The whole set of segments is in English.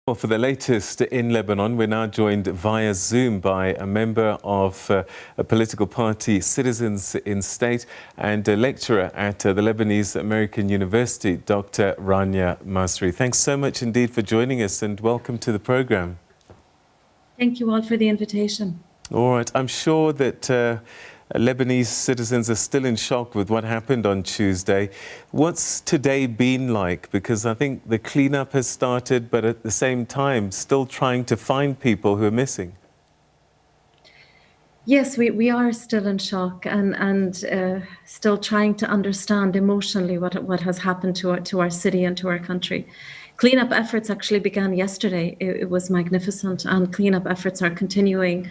Well, for the latest in Lebanon, we're now joined via Zoom by a member of a political party, Citizens in State, and a lecturer at the Lebanese American University, Dr. Rania Masri. Thanks so much indeed for joining us and welcome to the program. Thank you all for the invitation. All right. I'm sure that Lebanese citizens are still in shock with what happened on Tuesday. What's today been like? Because I think the cleanup has started, but at the same time, still trying to find people who are missing. Yes, we are still in shock and still trying to understand emotionally what has happened to our city and to our country. Cleanup efforts actually began yesterday. It was magnificent, and cleanup efforts are continuing.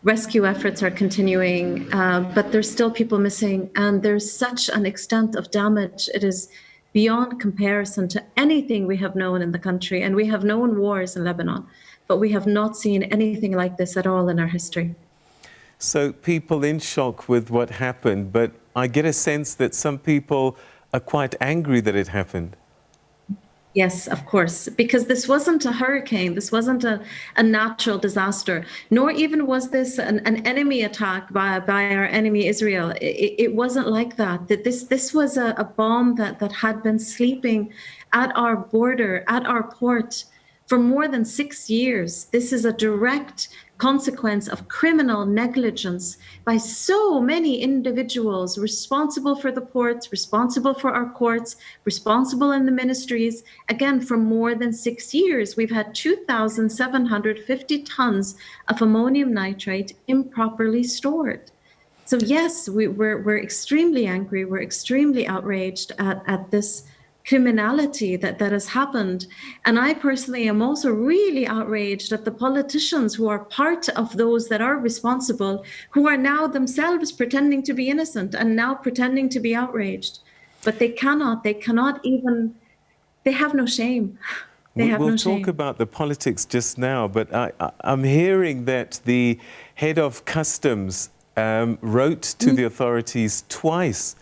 Rescue efforts are continuing, but there's still people missing, and there's such an extent of damage. It is beyond comparison to anything we have known in the country, and we have known wars in Lebanon, but we have not seen anything like this at all in our history. So people in shock with what happened, but I get a sense that some people are quite angry that it happened. Yes, of course, because this wasn't a hurricane, this wasn't a natural disaster, nor even was this an enemy attack by our enemy Israel. It wasn't like that. This was a bomb that had been sleeping at our border, at our port for more than 6 years. This is a direct consequence of criminal negligence by so many individuals responsible for the ports, responsible for our courts, responsible in the ministries. Again, for more than 6 years, we've had 2,750 tons of ammonium nitrate improperly stored. So yes, we're extremely angry, we're extremely outraged at this criminality that has happened. And I personally am also really outraged at the politicians who are part of those that are responsible, who are now themselves pretending to be innocent and now pretending to be outraged. But they cannot even, they have no shame. We'll talk about the politics just now, but I'm hearing that the head of customs wrote to the authorities twice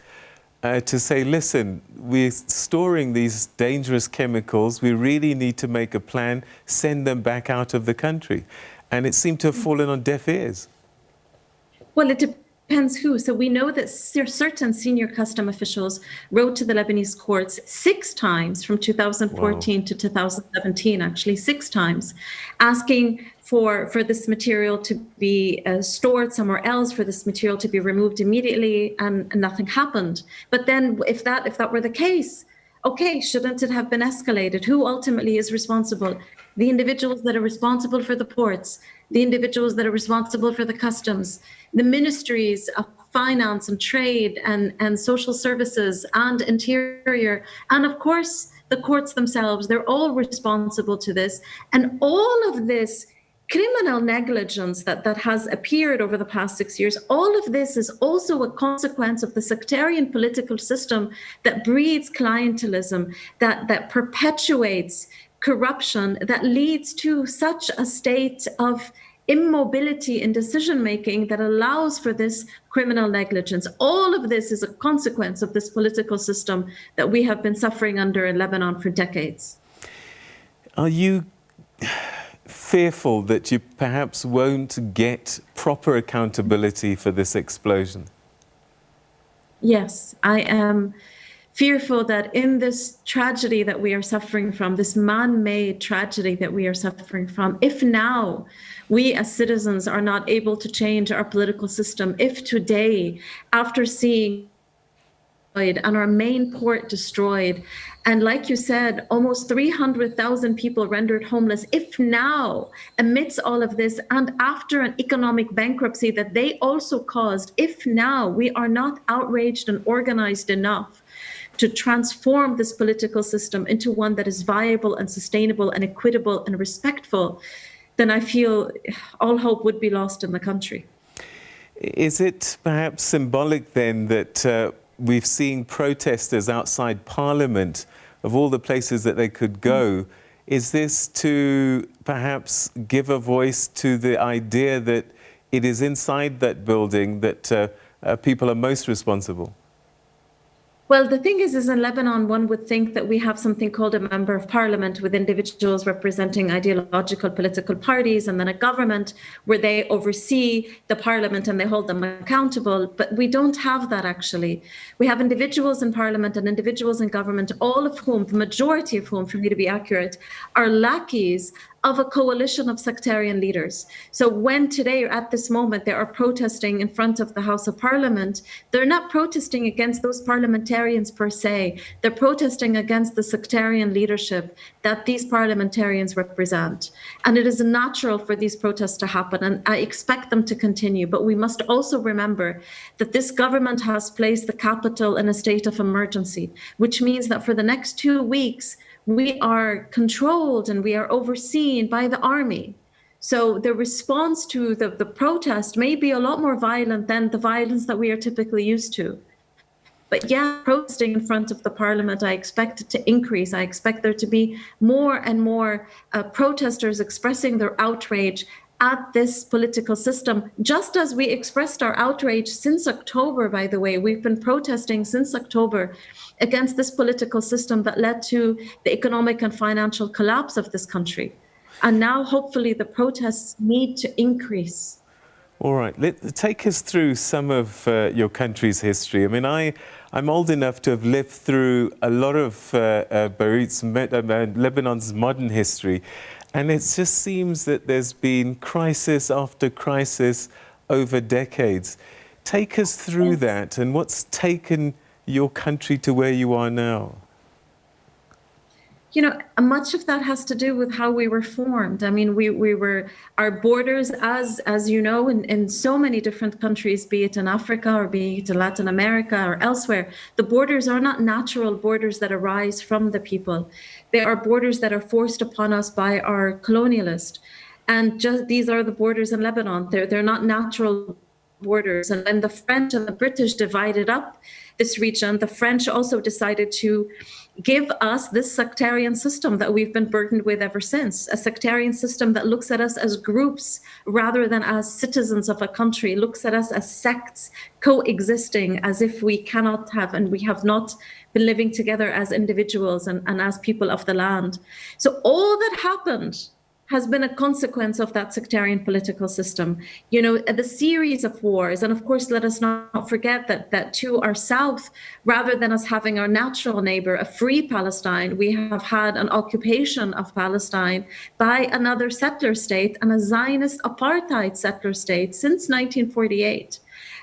to say, listen, we're storing these dangerous chemicals. We really need to make a plan, send them back out of the country. And it seemed to have fallen on deaf ears. Well, it depends who. So we know that certain senior custom officials wrote to the Lebanese courts 6 times from 2014 to 2017, actually 6 times, asking for this material to be stored somewhere else, for this material to be removed immediately, and nothing happened. But then if that were the case, okay, shouldn't it have been escalated? Who ultimately is responsible? The individuals that are responsible for the ports, the individuals that are responsible for the customs, the ministries of finance and trade and social services and interior, and of course, the courts themselves. They're all responsible to this. And all of this criminal negligence that has appeared over the past 6 years, all of this is also a consequence of the sectarian political system that breeds clientelism, that perpetuates corruption, that leads to such a state of immobility in decision-making that allows for this criminal negligence. All of this is a consequence of this political system that we have been suffering under in Lebanon for decades. Are you fearful that you perhaps won't get proper accountability for this explosion? Yes, I am fearful that in this tragedy that we are suffering from, this man-made tragedy that we are suffering from, if now we as citizens are not able to change our political system, if today, after seeing and our main port destroyed, and like you said, almost 300,000 people rendered homeless, if now, amidst all of this, and after an economic bankruptcy that they also caused, if now we are not outraged and organized enough to transform this political system into one that is viable and sustainable and equitable and respectful, then I feel all hope would be lost in the country. Is it perhaps symbolic then that we've seen protesters outside Parliament of all the places that they could go? Is this to perhaps give a voice to the idea that it is inside that building that people are most responsible? Well, the thing is in Lebanon, one would think that we have something called a member of parliament with individuals representing ideological political parties, and then a government where they oversee the parliament and they hold them accountable. But we don't have that actually. We have individuals in parliament and individuals in government, all of whom, the majority of whom, for me to be accurate, are lackeys of a coalition of sectarian leaders. So when today, at this moment, they are protesting in front of the House of Parliament, they're not protesting against those parliamentarians per se. They're protesting against the sectarian leadership that these parliamentarians represent. And it is natural for these protests to happen, and I expect them to continue. But we must also remember that this government has placed the capital in a state of emergency, which means that for the next 2 weeks, we are controlled and we are overseen by the army. So the response to the protest may be a lot more violent than the violence that we are typically used to. But yeah, protesting in front of the parliament, I expect it to increase. I expect there to be more and more protesters expressing their outrage at this political system, just as we expressed our outrage since October, by the way. We've been protesting since October against this political system that led to the economic and financial collapse of this country. And now, hopefully, the protests need to increase. All right, take us through some of your country's history. I mean, I'm old enough to have lived through a lot of Beirut's, Lebanon's modern history. And it just seems that there's been crisis after crisis over decades. Take us through that and what's taken your country to where you are now. You know, much of that has to do with how we were formed. I mean, our borders, as you know, in so many different countries, be it in Africa or be it in Latin America or elsewhere, the borders are not natural borders that arise from the people. They are borders that are forced upon us by our colonialist. And just these are the borders in Lebanon. They're not natural borders. And when the French and the British divided up this region, the French also decided to give us this sectarian system that we've been burdened with ever since, a sectarian system that looks at us as groups rather than as citizens of a country, looks at us as sects coexisting as if we cannot have and we have not been living together as individuals and as people of the land. So all that happened has been a consequence of that sectarian political system. You know, the series of wars, and of course, let us not forget that to our south, rather than us having our natural neighbor, a free Palestine, we have had an occupation of Palestine by another settler state and a Zionist apartheid settler state since 1948.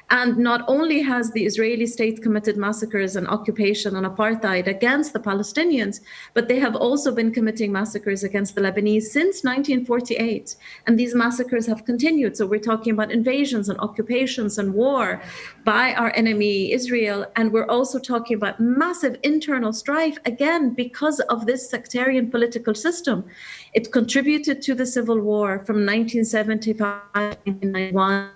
And not only has the Israeli state committed massacres and occupation and apartheid against the Palestinians, but they have also been committing massacres against the Lebanese since 1948. And these massacres have continued. So we're talking about invasions and occupations and war by our enemy, Israel. And we're also talking about massive internal strife, again, because of this sectarian political system. It contributed to the civil war from 1975 to 1991.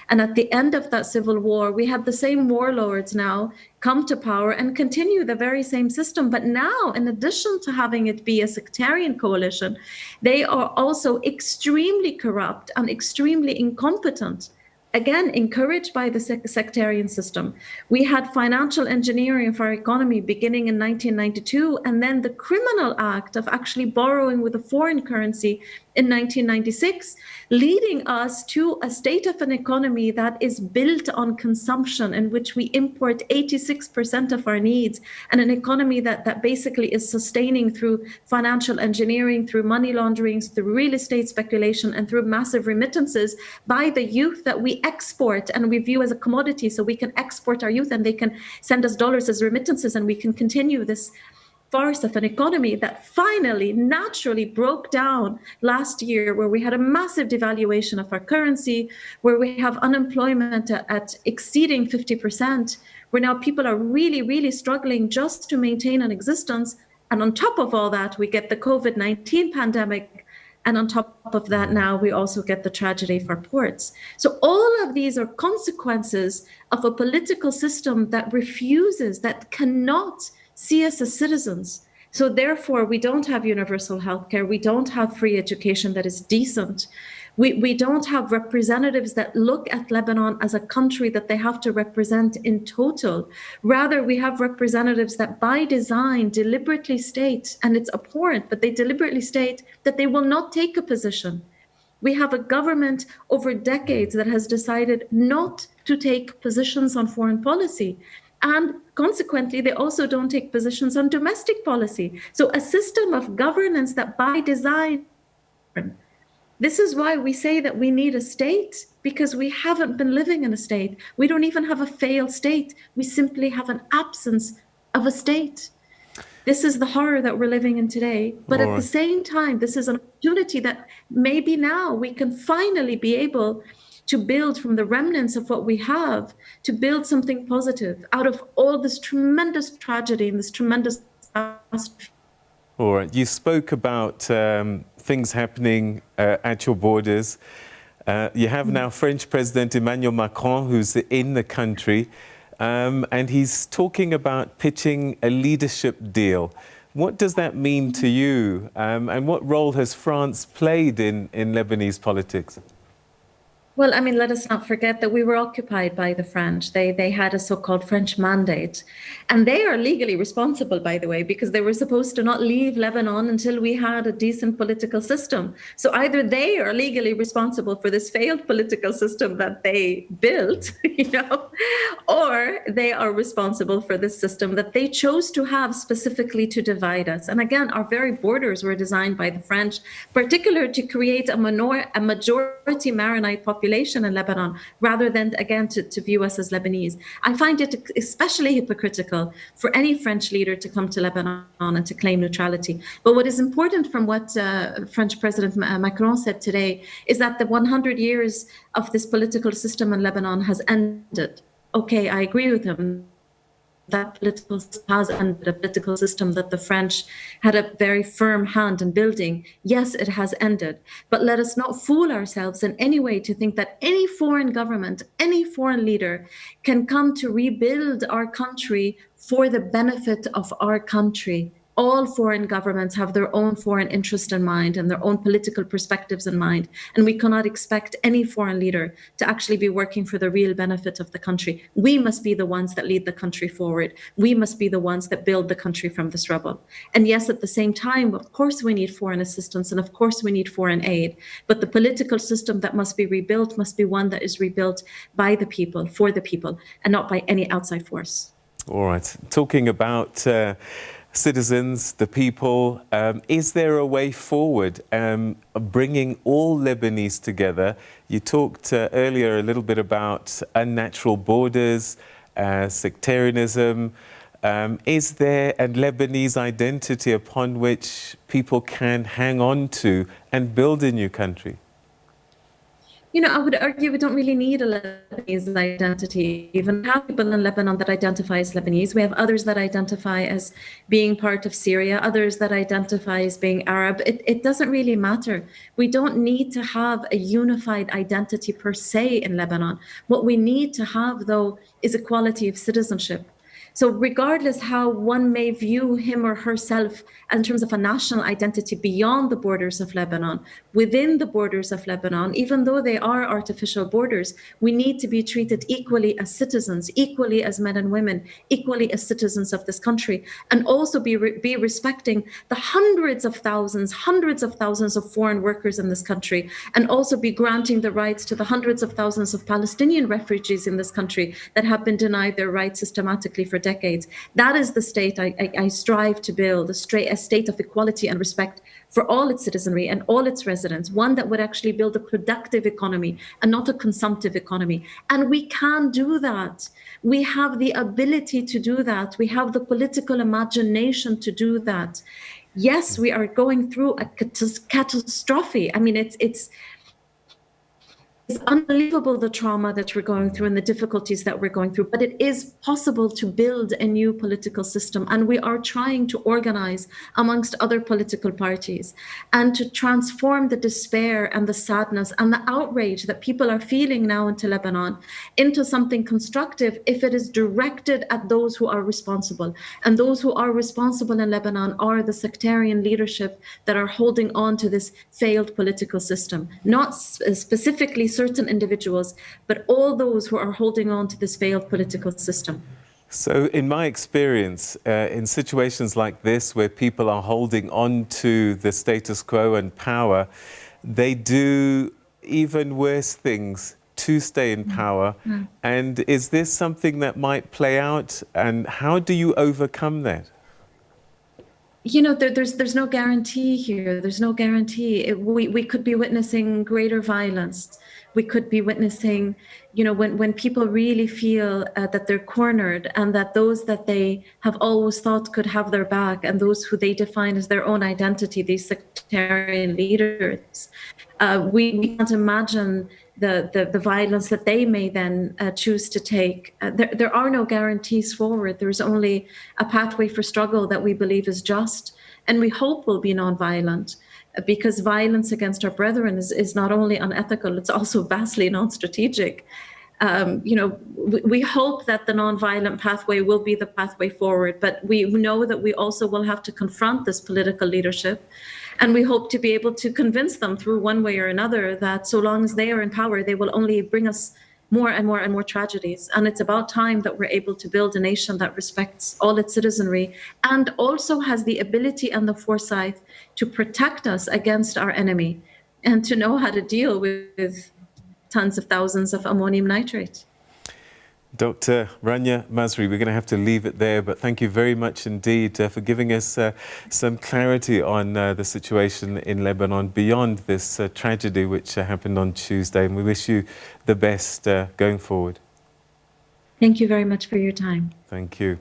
And at the end of that civil war, we had the same warlords now come to power and continue the very same system. But now, in addition to having it be a sectarian coalition, they are also extremely corrupt and extremely incompetent. Again, encouraged by the sectarian system. We had financial engineering of our economy beginning in 1992, and then the criminal act of actually borrowing with a foreign currency in 1996, leading us to a state of an economy that is built on consumption, in which we import 86% of our needs, and an economy that basically is sustaining through financial engineering, through money laundering, through real estate speculation, and through massive remittances by the youth that we export and we view as a commodity. So we can export our youth and they can send us dollars as remittances, and we can continue this farce of an economy that finally naturally broke down last year, where we had a massive devaluation of our currency, where we have unemployment at exceeding 50%, where now people are really, really struggling just to maintain an existence. And on top of all that, we get the COVID-19 pandemic. And on top of that, now we also get the tragedy for ports. So all of these are consequences of a political system that refuses, that cannot see us as citizens. So therefore, we don't have universal healthcare. We don't have free education that is decent. We don't have representatives that look at Lebanon as a country that they have to represent in total. Rather, we have representatives that by design deliberately state, and it's abhorrent, but they deliberately state that they will not take a position. We have a government over decades that has decided not to take positions on foreign policy. And consequently, they also don't take positions on domestic policy. So a system of governance that by design, this is why we say that we need a state, because we haven't been living in a state. We don't even have a failed state. We simply have an absence of a state. This is the horror that we're living in today. But at the same time, this is an opportunity that maybe now we can finally be able to build from the remnants of what we have, to build something positive out of all this tremendous tragedy and this tremendous catastrophe. All right. You spoke about things happening at your borders. You have now French President Emmanuel Macron, who's in the country, and he's talking about pitching a leadership deal. What does that mean to you? And what role has France played in Lebanese politics? Well, I mean, let us not forget that we were occupied by the French. They had a so-called French mandate. And they are legally responsible, by the way, because they were supposed to not leave Lebanon until we had a decent political system. So either they are legally responsible for this failed political system that they built, or they are responsible for this system that they chose to have specifically to divide us. And again, our very borders were designed by the French, particularly to create a majority Maronite population in Lebanon, rather than, again, to view us as Lebanese. I find it especially hypocritical for any French leader to come to Lebanon and to claim neutrality. But what is important from what French President Macron said today is that the 100 years of this political system in Lebanon has ended. Okay, I agree with him. That political system has ended, a political system that the French had a very firm hand in building. Yes, it has ended. But let us not fool ourselves in any way to think that any foreign government, any foreign leader can come to rebuild our country for the benefit of our country. All foreign governments have their own foreign interest in mind and their own political perspectives in mind. And we cannot expect any foreign leader to actually be working for the real benefit of the country. We must be the ones that lead the country forward. We must be the ones that build the country from this rubble. And yes, at the same time, of course, we need foreign assistance and of course we need foreign aid. But the political system that must be rebuilt must be one that is rebuilt by the people, for the people, and not by any outside force. All right. Talking about citizens, the people, is there a way forward bringing all Lebanese together? You talked earlier a little bit about unnatural borders, sectarianism. Is there a Lebanese identity upon which people can hang on to and build a new country? I would argue we don't really need a Lebanese identity. Even we have people in Lebanon that identify as Lebanese. We have others that identify as being part of Syria, others that identify as being Arab. It doesn't really matter. We don't need to have a unified identity per se in Lebanon. What we need to have, though, is equality of citizenship. So regardless how one may view him or herself in terms of a national identity beyond the borders of Lebanon, within the borders of Lebanon, even though they are artificial borders, we need to be treated equally as citizens, equally as men and women, equally as citizens of this country, and also be respecting the hundreds of thousands of foreign workers in this country, and also be granting the rights to the hundreds of thousands of Palestinian refugees in this country that have been denied their rights systematically for decades. That is the state I strive to build, a state of equality and respect for all its citizenry and all its residents, one that would actually build a productive economy and not a consumptive economy. And we can do that. We have the ability to do that. We have the political imagination to do that. Yes, we are going through a catastrophe. I mean, it's It's unbelievable the trauma that we're going through and the difficulties that we're going through, but it is possible to build a new political system. And we are trying to organize amongst other political parties and to transform the despair and the sadness and the outrage that people are feeling now into Lebanon into something constructive if it is directed at those who are responsible. And those who are responsible in Lebanon are the sectarian leadership that are holding on to this failed political system, not specifically certain individuals, but all those who are holding on to this failed political system. So in my experience, in situations like this where people are holding on to the status quo and power, they do even worse things to stay in power. And is this something that might play out? And how do you overcome that? You know, there's no guarantee here. There's no guarantee. We could be witnessing greater violence. We could be witnessing, you know, when people really feel that they're cornered and that those that they have always thought could have their back and those who they define as their own identity, these sectarian leaders, we can't imagine the violence that they may then choose to take. There are no guarantees forward. There's only a pathway for struggle that we believe is just and we hope will be nonviolent, because violence against our brethren is not only unethical, it's also vastly non-strategic. You know, we hope that the nonviolent pathway will be the pathway forward, but we know that we also will have to confront this political leadership. And we hope to be able to convince them through one way or another that so long as they are in power, they will only bring us more and more and more tragedies. And it's about time that we're able to build a nation that respects all its citizenry and also has the ability and the foresight to protect us against our enemy and to know how to deal with tons of thousands of ammonium nitrate. Dr. Rania Masri, we're going to have to leave it there, but thank you very much indeed for giving us some clarity on the situation in Lebanon beyond this tragedy which happened on Tuesday, and we wish you the best going forward. Thank you very much for your time. Thank you.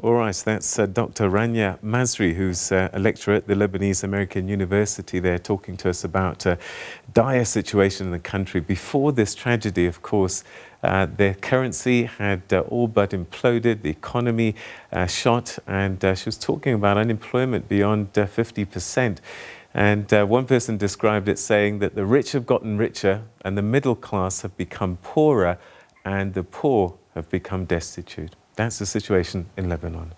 All right, so that's Dr. Rania Masri, who's a lecturer at the Lebanese American University there, talking to us about a dire situation in the country. Before this tragedy, of course, their currency had all but imploded, the economy shot, and she was talking about unemployment beyond 50%. And one person described it saying that the rich have gotten richer and the middle class have become poorer and the poor have become destitute. That's the situation in Lebanon.